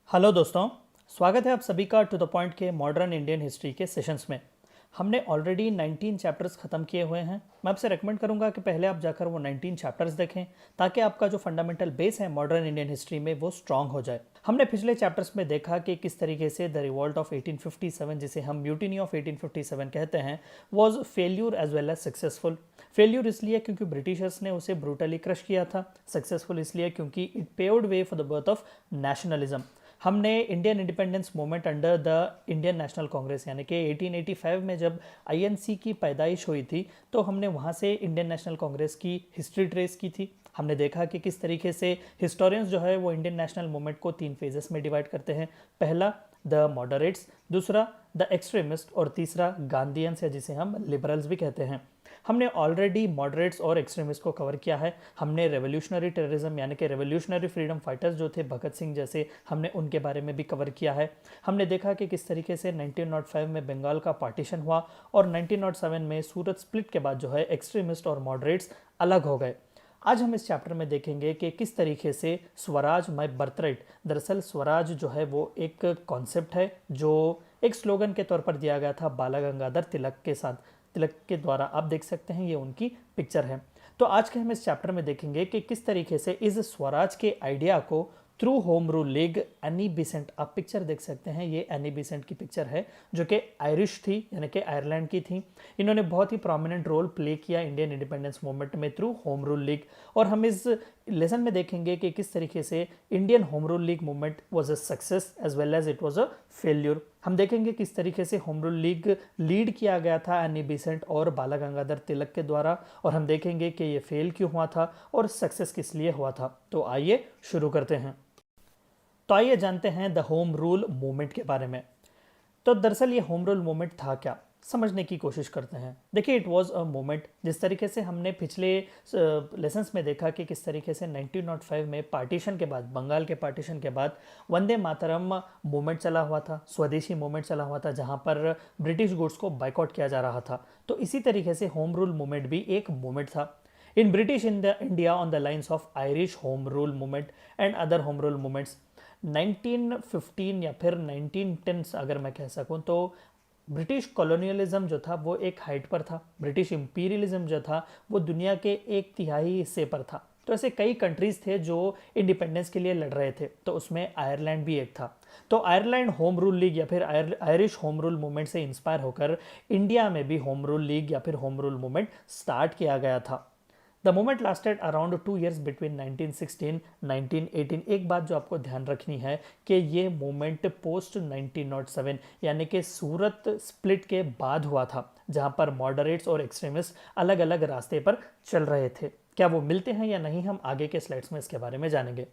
Hello दोस्तों, स्वागत है आप सभी का टू द पॉइंट के मॉडर्न इंडियन हिस्ट्री के सेशंस में। हमने ऑलरेडी 19 चैप्टर्स ख़त्म किए हुए हैं। मैं आपसे रेकमेंड करूंगा कि पहले आप जाकर वो 19 चैप्टर्स देखें ताकि आपका जो फंडामेंटल बेस है मॉडर्न इंडियन हिस्ट्री में वो स्ट्रांग हो जाए। हमने पिछले चैप्टर्स में देखा कि किस तरीके से द रिवॉल्ट ऑफ 1857, जिसे हम म्यूटिनी ऑफ 1857 कहते हैं, was failure as well as successful. Failure इसलिए क्योंकि ब्रिटिशर्स ने उसे ब्रूटली क्रश किया था, सक्सेसफुल इसलिए क्योंकि it paved way for the birth of nationalism. हमने Indian independence movement under the Indian National Congress यानी कि 1885 में जब आईएनसी की पैदाइश हुई थी तो हमने वहाँ से इंडियन नेशनल कांग्रेस की हिस्ट्री ट्रेस की थी। हमने देखा कि किस तरीके से हिस्टोरियंस जो है वो इंडियन नेशनल मूवमेंट को 3 फेजेस में डिवाइड करते हैं। पहला द मॉडरेट्स, दूसरा द एक्सट्रीमिस्ट और तीसरा गांधीयंस या जिसे हम लिबरल्स भी कहते हैं। हमने ऑलरेडी मॉडरेट्स और एक्सट्रीमिस्ट को कवर किया है। हमने रेवोल्यूशनरी टेररिज्म यानी कि रेवोल्यूशनरी फ्रीडम फाइटर्स जो थे भगत सिंह जैसे, हमने उनके बारे में भी कवर किया है। हमने देखा कि किस तरीके से 1905 में बंगाल का पार्टीशन हुआ और 1907 में सूरत स्प्लिट के बाद जो है एक्सट्रीमिस्ट और मॉडरेट्स अलग हो गए। आज हम इस चैप्टर में देखेंगे कि किस तरीके से स्वराज माय बर्थराइट, दरअसल स्वराज जो है वो एक कॉन्सेप्ट है जो एक स्लोगन के तौर पर दिया गया था बाला गंगाधर तिलक के साथ। तिलक के द्वारा आप देख सकते हैं ये उनकी पिक्चर है। तो आज के हम इस चैप्टर में देखेंगे कि किस तरीके से इस स्वराज के आइडिया को through whom rule league any Besant, आप पिक्चर देख सकते हैं, ये एनी बिसेंट की पिक्चर है जो कि आयरिश थी यानी कि आयरलैंड की थी। इन्होंने बहुत ही प्रोमिनेंट रोल प्ले किया इंडियन इंडिपेंडेंस मूवमेंट में थ्रू होम रूल लीग। और हम इस लेसन में देखेंगे कि किस तरीके से Indian home rule league movement was a success as well as it was a failure. हम देखेंगे किस तरीके से होम रूल लीग लीड किया गया था एनी बिसेंट और बाला गंगाधर तिलक के द्वारा, और हम देखेंगे कि ये फेल क्यों हुआ था और सक्सेस किस लिए हुआ था। तो आइए शुरू करते हैं। तो आइए जानते हैं द होम रूल मूवमेंट के बारे में। तो दरअसल ये होम रूल मूवमेंट था क्या, समझने की कोशिश करते हैं। देखिए, इट वाज अ मूवमेंट, जिस तरीके से हमने पिछले लेसन्स में देखा कि किस तरीके से 1905 में पार्टीशन के बाद, बंगाल के पार्टीशन के बाद वंदे मातरम मूवमेंट चला हुआ था, स्वदेशी मूवमेंट चला हुआ था, जहां पर ब्रिटिश गुड्स को बाइकआउट किया जा रहा था। तो इसी तरीके से होम रूल मूवमेंट भी एक मूवमेंट था in British India on the lines of Irish home rule movement and other home rule movements. 1915 या फिर 1910 अगर मैं कह सकूं तो ब्रिटिश कॉलोनियलिज्म जो था वो एक हाइट पर था। ब्रिटिश इंपीरियलिज्म जो था वो दुनिया के 1/3 हिस्से पर था। तो ऐसे कई कंट्रीज थे जो इंडिपेंडेंस के लिए लड़ रहे थे, तो उसमें आयरलैंड भी एक था। तो आयरलैंड होम रूल लीग या फिर आयरिश होम रूल मूवमेंट से इंस्पायर होकर इंडिया में भी होम रूल लीग या फिर होम रूल मूवमेंट स्टार्ट किया गया था। The movement lasted around 2 years between 1916 1918। एक बात जो आपको ध्यान रखनी है कि ये मूवमेंट पोस्ट 1907 यानी कि सूरत स्प्लिट के बाद हुआ था, जहां पर मॉडरेट्स और एक्सट्रीमिस्ट अलग अलग रास्ते पर चल रहे थे। क्या वो मिलते हैं या नहीं, हम आगे के स्लाइड्स में इसके बारे में जानेंगे।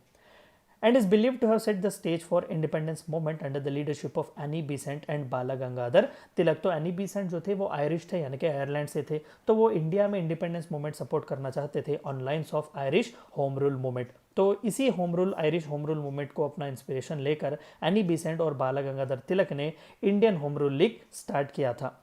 And is believed to have set the stage for independence movement under the leadership of Annie Besant and बाला गंगाधर तिलक। तो एनी बेसेंट जो थे वो आयरिश थे यानी कि आयरलैंड से थे, तो वो इंडिया में इंडिपेंडेंस मूवमेंट सपोर्ट करना चाहते थे on lines of Irish home rule movement. तो इसी आयरिश होम रूल मूवमेंट को अपना इंस्पिरेशन लेकर एनी बेसेंट और बाला गंगाधर तिलक ने Indian home rule league start किया था।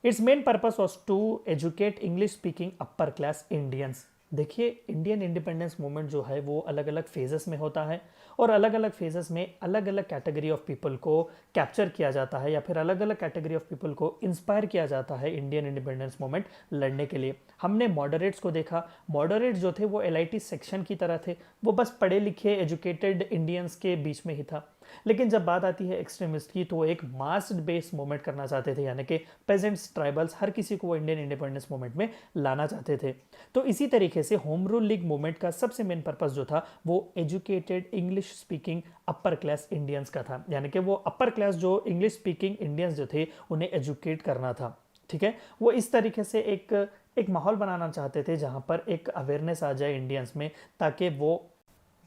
Its main purpose was to educate English speaking upper class Indians. देखिए, इंडियन इंडिपेंडेंस मूवमेंट जो है वो अलग अलग फेजेस में होता है और अलग अलग फेजेस में अलग अलग कैटेगरी ऑफ पीपल को कैप्चर किया जाता है या फिर अलग अलग कैटेगरी ऑफ पीपल को इंस्पायर किया जाता है इंडियन इंडिपेंडेंस मूवमेंट लड़ने के लिए। हमने मॉडरेट्स को देखा। मॉडरेट्स जो थे वो एलआईटी सेक्शन की तरह थे, वो बस पढ़े लिखे एजुकेटेड इंडियंस के बीच में ही था। लेकिन जब बात आती है एक्सट्रीमिस्ट की तो वो एक मास बेस्ड मूवमेंट करना चाहते थे, यानी कि पेजेंट्स, ट्राइबल्स, हर किसी को वो इंडियन इंडिपेंडेंस मूवमेंट में लाना चाहते थे। तो इसी तरीके से होम रूल लीग मूवमेंट का सबसे मेन पर्पस जो था वो educated English speaking upper class Indians का था, यानी कि वो अपर क्लास जो इंग्लिश स्पीकिंग इंडियंस जो थे उन्हें एजुकेट करना था। ठीक है, वो इस तरीके से एक माहौल बनाना चाहते थे जहां पर एक अवेयरनेस आ जाए इंडियंस में, ताकि वो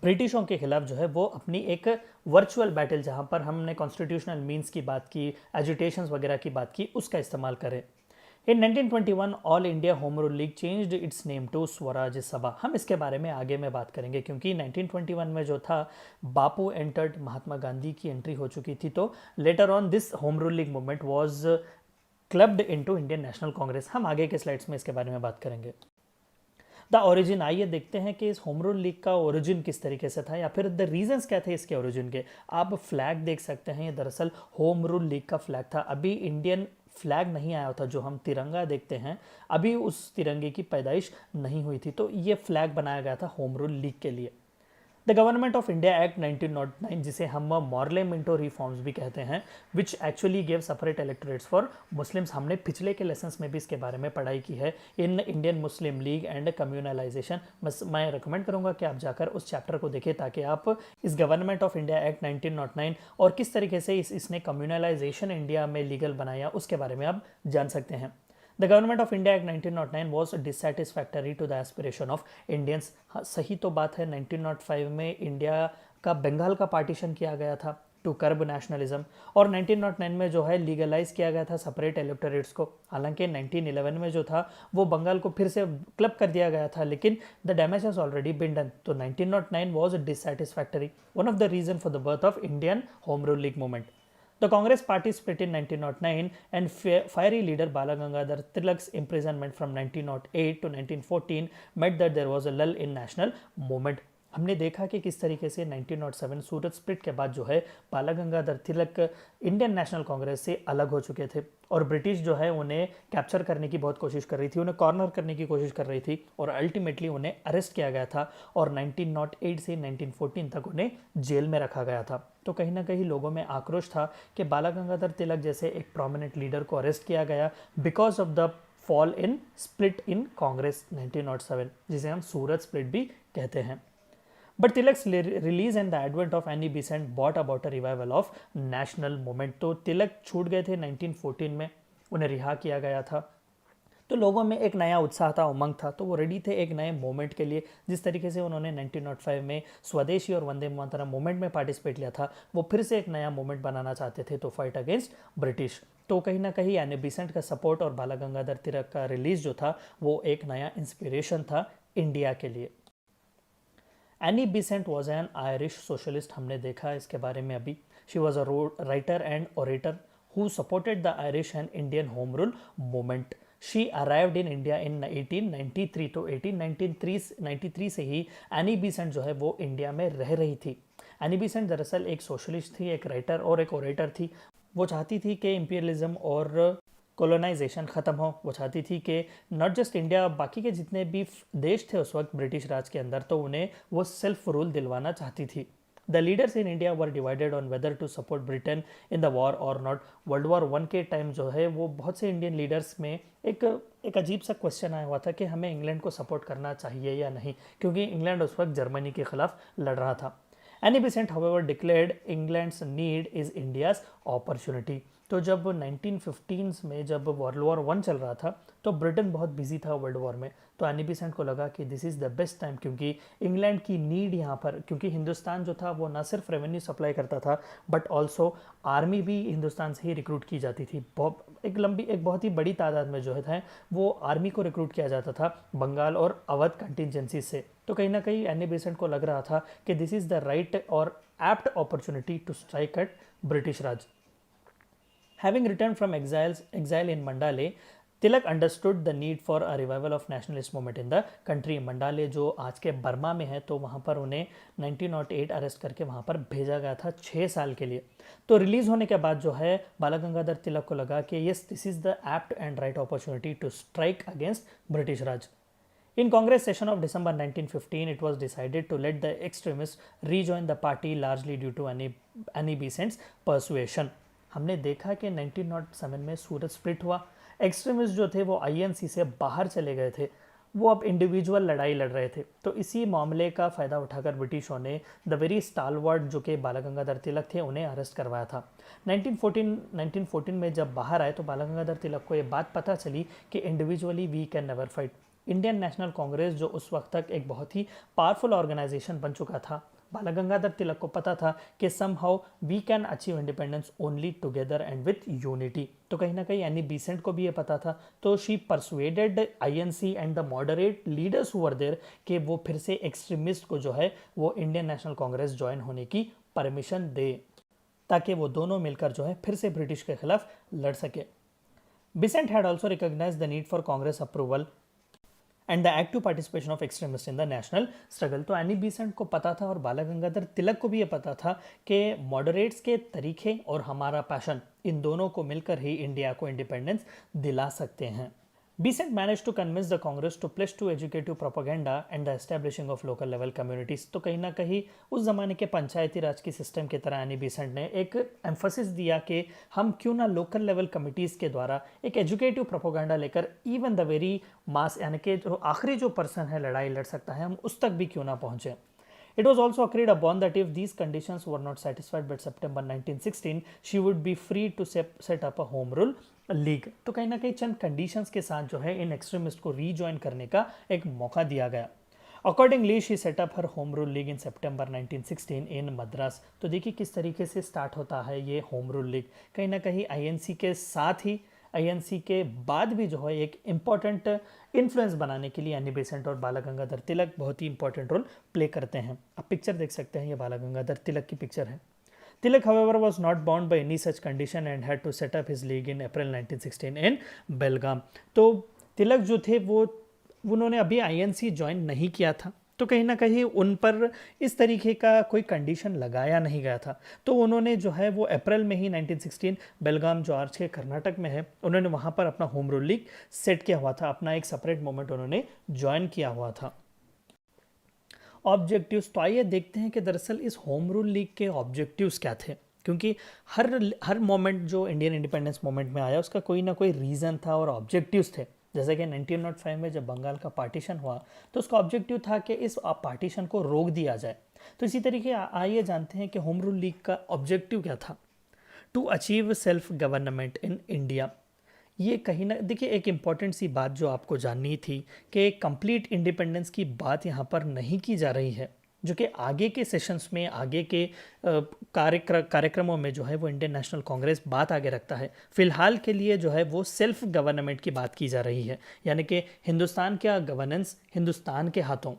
ब्रिटिशों के खिलाफ जो है वो अपनी एक वर्चुअल बैटल, जहां पर हमने कॉन्स्टिट्यूशनल मीन्स की बात की, एजुटेशंस वगैरह की बात की, उसका इस्तेमाल करें। In 1921 all India home rule league changed its name to Swaraj Sabha. हम इसके बारे में आगे में बात करेंगे क्योंकि 1921 में जो था बापू एंटर्ड, महात्मा गांधी की एंट्री हो चुकी थी। तो later on this home rule league movement was clubbed into Indian National Congress. हम आगे के स्लाइड्स में इसके बारे में बात करेंगे। द ओरिजिन, आइए देखते हैं कि इस होम रूल लीग का ओरिजिन किस तरीके से था या फिर द रीजंस क्या थे इसके ओरिजिन के। आप फ्लैग देख सकते हैं, ये दरअसल होम रूल लीग का फ्लैग था। अभी इंडियन फ्लैग नहीं आया था, जो हम तिरंगा देखते हैं अभी उस तिरंगे की पैदाइश नहीं हुई थी, तो ये फ्लैग बनाया गया था होम रूल लीग के लिए। The Government of India Act 1909, जिसे हम मॉर्ले मिंटो रिफॉर्म्स भी कहते हैं, which actually gave separate electorates for Muslims. हमने पिछले के लेसन्स में भी इसके बारे में पढ़ाई की है, in Indian Muslim league and communalisation. बस मैं रिकमेंड करूंगा कि आप जाकर उस चैप्टर को देखें ताकि आप इस गवर्नमेंट ऑफ इंडिया एक्ट 1909 और किस तरीके से इसने कम्युनलाइजेशन इंडिया में लीगल बनाया उसके बारे में आप जान सकते हैं। The Government of India Act 1909 was dissatisfactory to the aspiration of Indians. हाँ, सही तो बात है, 1905 में इंडिया का बंगाल का पार्टीशन किया गया था टू कर्ब नेशनलिज्म, और 1909 में जो है लीगलाइज किया गया था सेपरेट इलेक्टोरेट्स को। हालांकि 1911 में जो था वो बंगाल को फिर से क्लब कर दिया गया था, लेकिन the damage has already been done, तो 1909 was dissatisfactory, one of the reason for the birth of Indian home rule league movement. The Congress party split in 1909 and fiery leader Bala Gangadhar Tilak's imprisonment from 1908 to 1914 meant that there was a lull in national movement. हमने देखा कि किस तरीके से 1907 सूरत split के बाद जो है बाला गंगाधर तिलक इंडियन नेशनल कांग्रेस से अलग हो चुके थे और ब्रिटिश जो है उन्हें कैप्चर करने की बहुत कोशिश कर रही थी, उन्हें कॉर्नर करने की कोशिश कर रही थी और अल्टीमेटली उन्हें अरेस्ट किया गया था और 1908 से 1914 तक उन्हें जेल में रखा गया था। तो कहीं ना कहीं लोगों में आक्रोश था कि बाला गंगाधर तिलक जैसे एक प्रोमिनेंट लीडर को अरेस्ट किया गया because of the fall in split in Congress 1907, जिसे हम सूरत स्प्लिट भी कहते हैं। But Tilak's release and the advent of Annie Besant brought about a revival of national movement. तो तिलक छूट गए थे 1914 में, उन्हें रिहा किया गया था, तो लोगों में एक नया उत्साह था, उमंग था, तो वो रेडी थे एक नए मूवमेंट के लिए। जिस तरीके से उन्होंने 1905 में स्वदेशी और वंदे मातरम मूवमेंट में पार्टिसिपेट लिया था, वो फिर से एक नया मूवमेंट बनाना चाहते थे तो फाइट अगेंस्ट ब्रिटिश। तो कहीं ना कहीं एनी बेसेंट का सपोर्ट और बाला गंगाधर तिलक का रिलीज जो था वो एक नया इंस्पिरेशन था इंडिया के लिए। Any Besant was an Irish socialist, हमने देखा इसके बारे में अभी। She was a writer and orator who supported the Irish and Indian home rule movement. She arrived in India in 1893, तो 1893 से ही एनी बेसेंट जो है वो इंडिया में रह रही थी। एनी बेसेंट दरअसल एक सोशलिस्ट थी, एक राइटर और एक ओरेटर थी। वो चाहती थी कि इंपीरियलिज्म और कॉलोनाइजेशन ख़त्म हो। वो चाहती थी कि नॉट जस्ट इंडिया, बाकी के जितने भी देश थे उस वक्त ब्रिटिश राज के अंदर, तो उन्हें वो सेल्फ रूल दिलवाना चाहती थी। The leaders in India were divided on whether to support Britain in the war और नॉट। वर्ल्ड वॉर 1 के टाइम जो है वो बहुत से इंडियन लीडर्स में एक अजीब सा क्वेश्चन आया हुआ था कि हमें इंग्लैंड को सपोर्ट करना चाहिए या नहीं, क्योंकि इंग्लैंड उस वक्त जर्मनी के खिलाफ लड़ रहा था। Annie Besant however declared England's need is India's opportunity. तो जब 1915 में जब वर्ल्ड वॉर 1 चल रहा था तो ब्रिटेन बहुत बिजी था वर्ल्ड वॉर में, तो एनी बेसेंट को लगा कि this is the best time, क्योंकि इंग्लैंड की नीड यहाँ पर, क्योंकि हिंदुस्तान जो था वो ना सिर्फ रेवेन्यू सप्लाई करता था बट ऑल्सो आर्मी भी हिंदुस्तान से ही रिक्रूट की जाती थी। एक बहुत ही बड़ी तादाद में जो है वो आर्मी को रिक्रूट किया जाता था बंगाल और अवध कंटिजेंसी से। तो कहीं ना कहीं एनी बेसेंट को लग रहा था कि दिस इज़ द राइट और apt opportunity to strike at British Raj. Having returned from exile in Mandale, Tilak understood the need for a revival of nationalist movement in the country. Mandale जो आज के Burma में है, तो वहाँ पर उन्हें 1908 अरेस्ट करके वहाँ पर भेजा गया था 6 साल के लिए। तो रिलीज़ होने के बाद जो है बाला गंगाधर तिलक को लगा कि yes, this is the apt and right opportunity to strike against British Raj. In Congress session of December 1915, it was decided to let the extremists rejoin the party largely due to Annie Besant's persuasion. हमने देखा कि 1907 में सूरत split हुआ, extremist जो थे वो INC से बाहर चले गए थे, वो अब इंडिविजुअल लड़ाई लड़ रहे थे। तो इसी मामले का फ़ायदा उठाकर ब्रिटिशों ने द वेरी स्टालवर्ड जो कि बाला गंगाधर तिलक थे उन्हें अरेस्ट करवाया था। 1914 में जब बाहर आए तो बाला गंगाधर तिलक को ये बात पता चली कि individually we can never fight. Indian National Congress जो उस वक्त तक एक बहुत ही पावरफुल ऑर्गेनाइजेशन बन चुका था, बाला गंगाधर तिलक को पता था कि somehow we can achieve independence only together and with unity. तो कहीं ना कहीं एनी बेसेंट को भी ये पता था, तो she persuaded INC and the moderate leaders who were there कि वो फिर से एक्सट्रीमिस्ट को जो है वो इंडियन नेशनल कांग्रेस ज्वाइन होने की परमिशन दे, ताकि वो दोनों मिलकर जो है फिर से ब्रिटिश के खिलाफ लड़ सके। Besant had also recognise the need for Congress approval and the active participation of extremist in the national struggle. तो एनी बेसेंट को पता था और बाला गंगाधर तिलक को भी ये पता था कि मॉडरेट्स के तरीके और हमारा पैशन इन दोनों को मिलकर ही इंडिया को इंडिपेंडेंस दिला सकते हैं। Besant managed to convince the Congress to pledge to educative propaganda and the establishing of local level communities। तो कहीं ना कहीं उस ज़माने के पंचायती राज की सिस्टम की तरह एनी बेसेंट ने एक एम्फोसिस दिया कि हम क्यों ना लोकल लेवल कमिटीज़ के द्वारा एक एजुकेटिव प्रोपोगंडा लेकर इवन द वेरी मास यानी कि जो आखिरी जो पर्सन है लड़ाई लड़ सकता है हम उस तक भी क्यों ना पहुँचें। It was also agreed upon that if these conditions were not satisfied by September 1916, she would be free to set up a home rule league। तो कहीं ना कहीं चंद कंडीशंस के साथ जो है इन एक्सट्रीमिस्ट को रीजॉइन करने का एक मौका दिया गया। Accordingly she set up her Home rule League in September 1916 in Madras. तो देखिए किस तरीके से स्टार्ट होता है ये होम रूल लीग। कहीं ना कहीं आईएनसी के साथ ही आईएनसी के बाद भी जो है एक इम्पॉर्टेंट इन्फ्लुएंस बनाने के लिए एनी बेसेंट और बाला गंगाधर तिलक बहुत ही इंपॉर्टेंट रोल प्ले करते हैं। आप पिक्चर देख सकते हैं, ये बाला गंगाधर तिलक की पिक्चर है। तिलक however was not bound by any such condition and had to set up his league in April 1916 in बेलगाम। तो तिलक जो थे वो उन्होंने अभी आईएनसी ज्वाइन नहीं किया था, तो कहीं ना कहीं उन पर इस तरीके का कोई कंडीशन लगाया नहीं गया था। तो उन्होंने जो है वो अप्रैल में ही 1916 बेलगाम जो आज के कर्नाटक में है उन्होंने वहाँ पर अपना होम रूल लीग सेट किया हुआ था, अपना एक सेपरेट मूवमेंट उन्होंने ज्वाइन किया हुआ था। ऑब्जेक्टिव्स, तो आइए देखते हैं कि दरअसल इस होम रूल लीग के ऑब्जेक्टिव्स क्या थे, क्योंकि हर मोमेंट जो इंडियन इंडिपेंडेंस मोमेंट में आया उसका कोई ना कोई रीज़न था और ऑब्जेक्टिव्स थे। जैसे कि 1905 में जब बंगाल का पार्टीशन हुआ तो उसका ऑब्जेक्टिव था कि इस पार्टीशन को रोक दिया जाए। तो इसी तरीके आइए जानते हैं कि होम रूल लीग का ऑब्जेक्टिव क्या था। To achieve self government in India. ये कहीं ना देखिए एक इम्पॉर्टेंट सी बात जो आपको जाननी थी कि कंप्लीट इंडिपेंडेंस की बात यहाँ पर नहीं की जा रही है, जो कि आगे के सेशंस में आगे के कार्यक्रमों में जो है वो इंडियन नेशनल कांग्रेस बात आगे रखता है। फिलहाल के लिए जो है वो सेल्फ गवर्नमेंट की बात की जा रही है, यानी कि हिंदुस्तान का गवर्नेंस हिंदुस्तान के हाथों,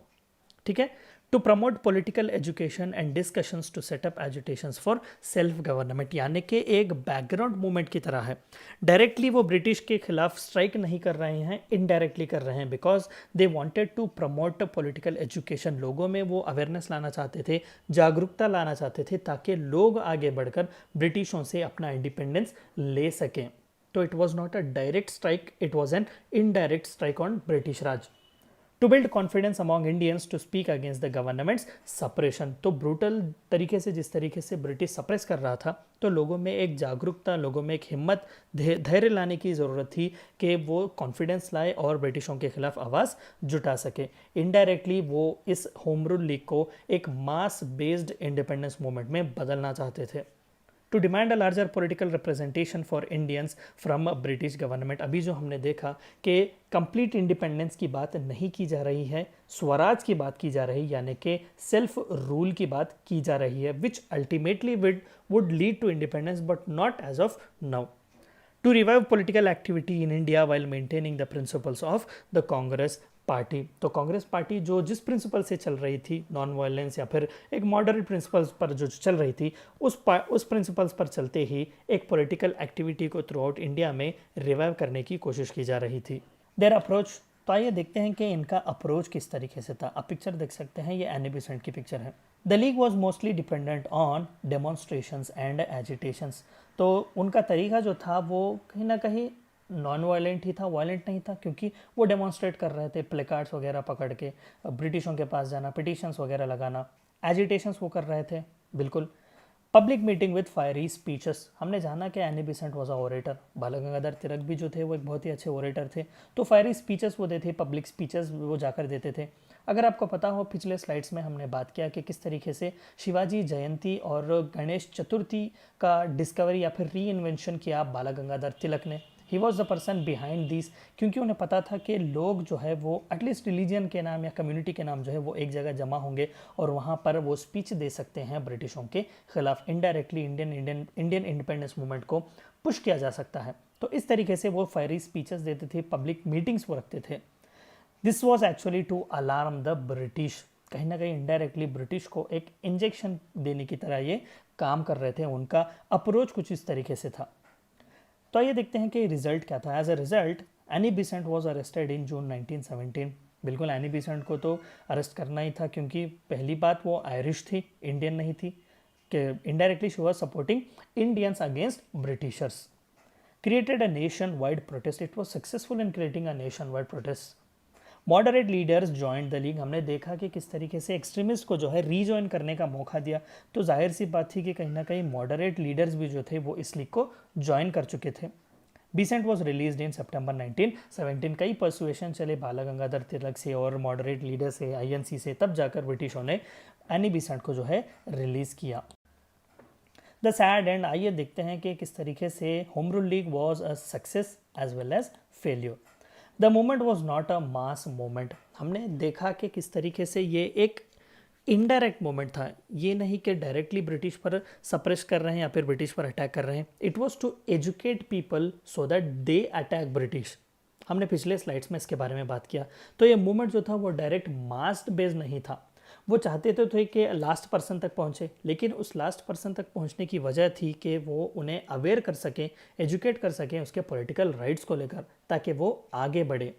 ठीक है। To promote political education and discussions to set up agitations for self government, यानी कि एक बैकग्राउंड मूवमेंट की तरह है। डायरेक्टली वो ब्रिटिश के खिलाफ स्ट्राइक नहीं कर रहे हैं, इनडायरेक्टली कर रहे हैं, because they wanted to promote political education. लोगों में वो अवेयरनेस लाना चाहते थे, जागरूकता लाना चाहते थे, ताकि लोग आगे बढ़कर ब्रिटिशों से अपना इंडिपेंडेंस ले सकें। तो it was not a direct strike, it was an indirect strike on British Raj. To build confidence among Indians to speak against the government's suppression. तो ब्रूटल तरीके से जिस तरीके से ब्रिटिश सप्रेस कर रहा था, तो लोगों में एक जागरूकता, लोगों में एक हिम्मत, धैर्य लाने की ज़रूरत थी कि वो कॉन्फिडेंस लाए और ब्रिटिशों के खिलाफ आवाज़ जुटा सके। इनडायरेक्टली वो इस होम रूल लीग को एक मास बेस्ड इंडिपेंडेंस मूवमेंट में बदलना चाहते थे। To demand a larger political representation for Indians from British government. अभी जो हमने देखा कि कंप्लीट इंडिपेंडेंस की बात नहीं की जा रही है, स्वराज की बात की जा रही है, यानी कि सेल्फ रूल की बात की जा रही है, which ultimately would lead to independence but not as of now. To revive political activity in India while maintaining the principles of the Congress party. तो कांग्रेस पार्टी जो जिस प्रिंसिपल से चल रही थी, नॉन वायलेंस या फिर एक मॉडरेट प्रिंसिपल्स पर जो चल रही थी, उस प्रिंसिपल्स पर चलते ही एक पॉलिटिकल एक्टिविटी को थ्रू आउट इंडिया में रिवाइव करने की कोशिश की जा रही थी। देयर अप्रोच, तो आइए देखते हैं कि इनका अप्रोच किस तरीके से था। आप पिक्चर देख सकते हैं, ये एनी बेसेंट की पिक्चर है। The league was mostly dependent on demonstrations and agitations. तो उनका तरीका जो था वो कहीं ना कहीं नॉन वायलेंट ही था, वायलेंट नहीं था, क्योंकि वो डेमोन्स्ट्रेट कर रहे थे, प्लेकार्ड्स वगैरह पकड़ के ब्रिटिशों के पास जाना, पिटिशंस वगैरह लगाना, एजिटेशंस वो कर रहे थे बिल्कुल। Public meeting with fiery speeches, हमने जाना कि Annie Besant was a orator, Bal Gangadhar Tilak भी जो थे वो एक बहुत ही अच्छे ओरेटर थे, तो फायरी स्पीचेस वो देते थे, पब्लिक स्पीचेस वो जाकर देते थे। अगर आपको पता हो, पिछले स्लाइड्स में हमने बात किया कि किस तरीके से शिवाजी जयंती और गणेश चतुर्थी का डिस्कवरी या फिर री इन्वेंशन किया बाला गंगाधर तिलक ने। He was the person behind this, क्योंकि उन्हें पता था कि लोग जो है वो एटलीस्ट रिलीजन के नाम या कम्युनिटी के नाम जो है वो एक जगह जमा होंगे और वहाँ पर वो स्पीच दे सकते हैं ब्रिटिशों के खिलाफ। इनडायरेक्टली इंडियन इंडिपेंडेंस मूवमेंट को पुश किया जा सकता है। तो इस तरीके से वो फायरी स्पीचेस देते थे, पब्लिक मीटिंग्स वो रखते थे। This was actually to alarm the British, कहीं ना कहीं इनडायरेक्टली ब्रिटिश को एक इंजेक्शन देने की तरह ये काम कर रहे थे। उनका अप्रोच कुछ इस तरीके से था। तो आइए देखते हैं कि रिजल्ट क्या था। As a result Annie Besant was arrested in June 1917। बिल्कुल एनी बेसेंट को तो अरेस्ट करना ही था, क्योंकि पहली बात वो आयरिश थी, इंडियन नहीं थी, कि indirectly she was supporting Indians against Britishers. created a nation-wide protest. It was successful in creating a nation-wide protest. Moderate leaders joint the league. हमने देखा कि किस तरीके से एक्सट्रीमिस्ट को जो है रीजॉइन करने का मौका दिया, तो जाहिर सी बात थी कि कहीं ना कहीं मॉडरेट लीडर्स भी जो थे वो इस लीग को ज्वाइन कर चुके थे। बीसेंट वॉज रिलीज इन सितंबर 1917। कई परसुएशन चले बाला गंगाधर तिलक से और मॉडरेट लीडर से, आईएनसी से, तब जाकर ब्रिटिशों ने एनी बीसेंट को जो है रिलीज किया। द सैड एंड, आइए देखते हैं कि किस तरीके से home rule league was a success as well as failure. The movement was not a mass movement. हमने देखा कि किस तरीके से ये एक इनडायरेक्ट मूवमेंट था, ये नहीं कि डायरेक्टली ब्रिटिश पर सप्रेस कर रहे हैं या फिर ब्रिटिश पर अटैक कर रहे हैं। It was to educate people so that they attack British. हमने पिछले स्लाइड्स में इसके बारे में बात किया। तो ये मूवमेंट जो था वो डायरेक्ट मास बेस्ड नहीं था। वो चाहते थे कि लास्ट पर्सन तक पहुँचे, लेकिन उस लास्ट पर्सन तक पहुँचने की वजह थी कि वो उन्हें अवेयर कर सकें, एजुकेट कर सकें उसके पॉलिटिकल राइट्स को लेकर, ताकि वो आगे बढ़े।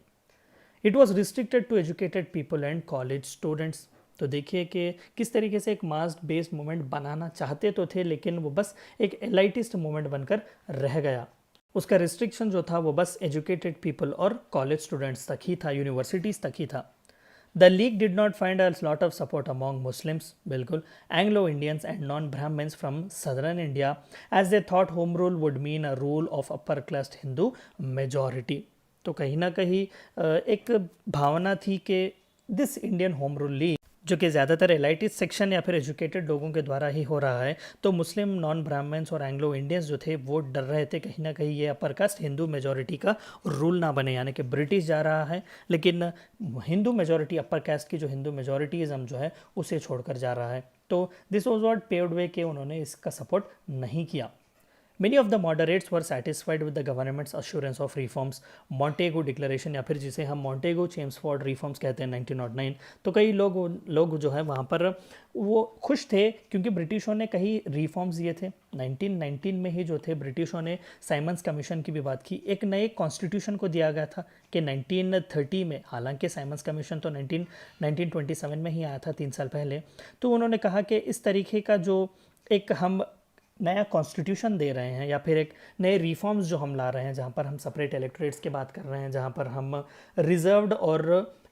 It was restricted to educated people and college students. तो देखिए कि किस तरीके से एक मास बेस्ड मूवमेंट बनाना चाहते तो थे, लेकिन वो बस एक एलाइटिस्ट मूवमेंट बनकर रह गया। उसका रिस्ट्रिक्शन जो था वो बस एजुकेटेड पीपल और कॉलेज स्टूडेंट्स तक ही था, यूनिवर्सिटीज़ तक ही था। The league did not find a lot of support among Muslims, बिल्कुल, Anglo-Indians and non-Brahmins from southern India, as they thought home rule would mean a rule of upper caste Hindu majority. तो कहीं ना कहीं एक भावना थी कि this Indian home rule league, जो कि ज़्यादातर एलाइटिस सेक्शन या फिर एजुकेटेड लोगों के द्वारा ही हो रहा है, तो मुस्लिम, नॉन ब्राह्मण्स और एंग्लो इंडियंस जो थे वो डर रहे थे कहीं ना कहीं ये अपर कास्ट हिंदू मेजॉरिटी का रूल ना बने, यानी कि ब्रिटिश जा रहा है लेकिन हिंदू मेजॉरिटी, अपर कास्ट की जो हिंदू मेजॉरिटीज़म जो है उसे छोड़कर जा रहा है। तो this was what paved way के उन्होंने इसका सपोर्ट नहीं किया। Many of the moderates were satisfied with the government's assurance of reforms. Montego Declaration या फिर जिसे हम Montego Chelmsford Reforms कहते हैं 1909, तो कई लोग जो है वहाँ पर वो खुश थे क्योंकि ब्रिटिशों ने कई रिफॉर्म्स दिए थे। 1919 में ही जो थे ब्रिटिशों ने साइमन्स कमीशन की भी बात की, एक नए कॉन्स्टिट्यूशन को दिया गया था कि 1930 में, हालांकि साइमन्स कमीशन तो 1927 में ही आया था 3 साल पहले, तो उन्होंने कहा कि इस तरीके का जो एक हम नया कॉन्स्टिट्यूशन दे रहे हैं या फिर एक नए रिफॉर्म्स जो हम ला रहे हैं, जहाँ पर हम सेपरेट इलेक्टोरेट्स की बात कर रहे हैं, जहाँ पर हम रिजर्व्ड और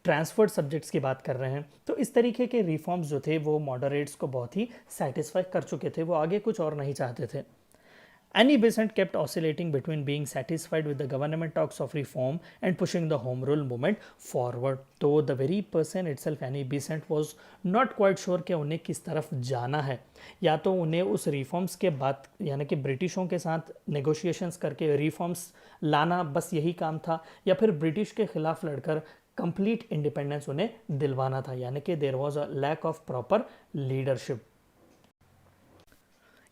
ट्रांसफर्ड सब्जेक्ट्स की बात कर रहे हैं, तो इस तरीके के रिफॉर्म्स जो थे वो मॉडरेट्स को बहुत ही सेटिस्फाई कर चुके थे, वो आगे कुछ और नहीं चाहते थे। Annie Besant kept oscillating between being satisfied with the government talks of reform and pushing the home rule movement forward. तो the very person itself, Annie Besant, was not quite sure कि उन्हें किस तरफ जाना है। या तो उन्हें उस रिफॉर्म्स के बाद, यानी कि ब्रिटिशों के साथ नेगोशिएशंस करके रिफॉर्म्स लाना बस यही काम था, या फिर ब्रिटिश के खिलाफ लड़कर कंप्लीट इंडिपेंडेंस उन्हें दिलवाना था, यानी कि there was a lack of proper leadership.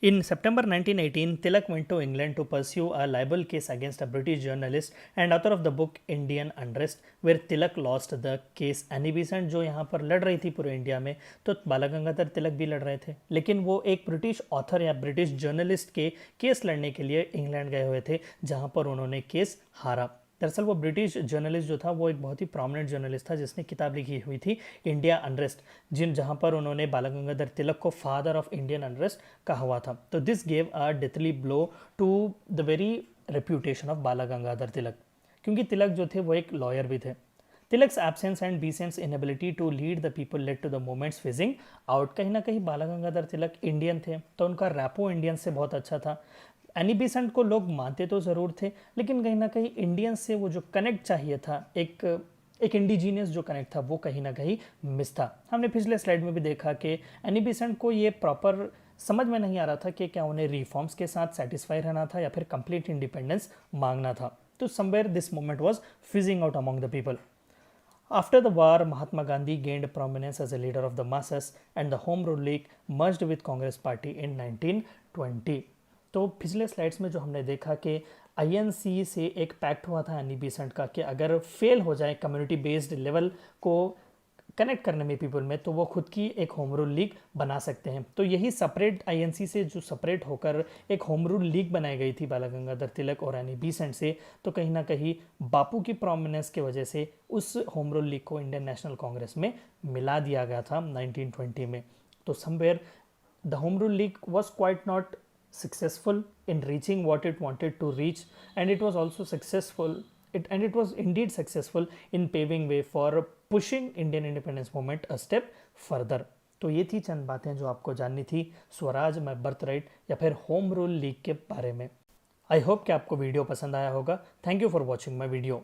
In September 1918, Tilak went to England to pursue a libel case against a British journalist and author of the book Indian Unrest, where Tilak lost the case. Annie Besant जो यहाँ पर लड़ रही थी पूरे India में, तो बाला गंगाधर तिलक भी लड़ रहे थे, लेकिन वो एक ब्रिटिश ऑथर या ब्रिटिश जर्नलिस्ट के केस लड़ने के लिए इंग्लैंड गए हुए थे, जहाँ पर उन्होंने केस हारा। दरअसल वो ब्रिटिश जर्नलिस्ट जो था वो एक बहुत ही प्रोमिनेंट जर्नलिस्ट था जिसने किताब लिखी हुई थी इंडिया अनरेस्ट, जहाँ पर उन्होंने बाला गंगाधर तिलक को फादर ऑफ इंडियन अनरेस्ट कहा हुआ था। तो this gave a deathly blow to the very reputation of Bal Gangadhar Tilak, क्योंकि तिलक जो थे वो एक लॉयर भी थे। Tilak's absence and Besant's inability to lead the people led to the movements fizzing out. कहीं ना कहीं बाला गंगाधर तिलक इंडियन थे, तो उनका रैपो इंडियन से बहुत अच्छा था। एनी बेसेंट को लोग मानते तो ज़रूर थे, लेकिन कहीं ना कहीं इंडियंस से वो जो कनेक्ट चाहिए था, एक इंडिजीनियस जो कनेक्ट था, वो कहीं ना कहीं मिस था। हमने पिछले स्लाइड में भी देखा कि एनी बेसेंट को ये प्रॉपर समझ में नहीं आ रहा था कि क्या उन्हें रिफॉर्म्स के साथ सेटिस्फाई रहना था या फिर कंप्लीट इंडिपेंडेंस मांगना था। तो somewhere this movement was fizzing out among the people. After the war, Mahatma Gandhi gained prominence as a leader of the masses and the Home Rule League merged with Congress Party in 1920. तो पिछले slides में जो हमने देखा कि INC से एक pact हुआ था एनी बेसेंट का कि अगर फेल हो जाए कम्युनिटी बेस्ड लेवल को कनेक्ट करने में पीपल में, तो वो खुद की एक होम रूल लीग बना सकते हैं। तो यही सेपरेट आईएनसी से जो सेपरेट होकर एक होम रूल लीग बनाई गई थी बाल गंगाधर तिलक और रानी बीसेंट से, तो कहीं ना कहीं बापू की प्रोमिनेंस की वजह से उस होम रूल लीग को इंडियन नेशनल कांग्रेस में मिला दिया गया था 1920 में। तो somewhere the home rule league was quite not successful in reaching what it wanted to reach, and it was also successful it was indeed successful in paving way for pushing Indian independence movement a step further। तो ये थी चंद बातें जो आपको जाननी थी Swaraj my birth right या फिर होम रूल लीग के बारे में। आई होप कि आपको वीडियो पसंद आया होगा। Thank you for watching my video.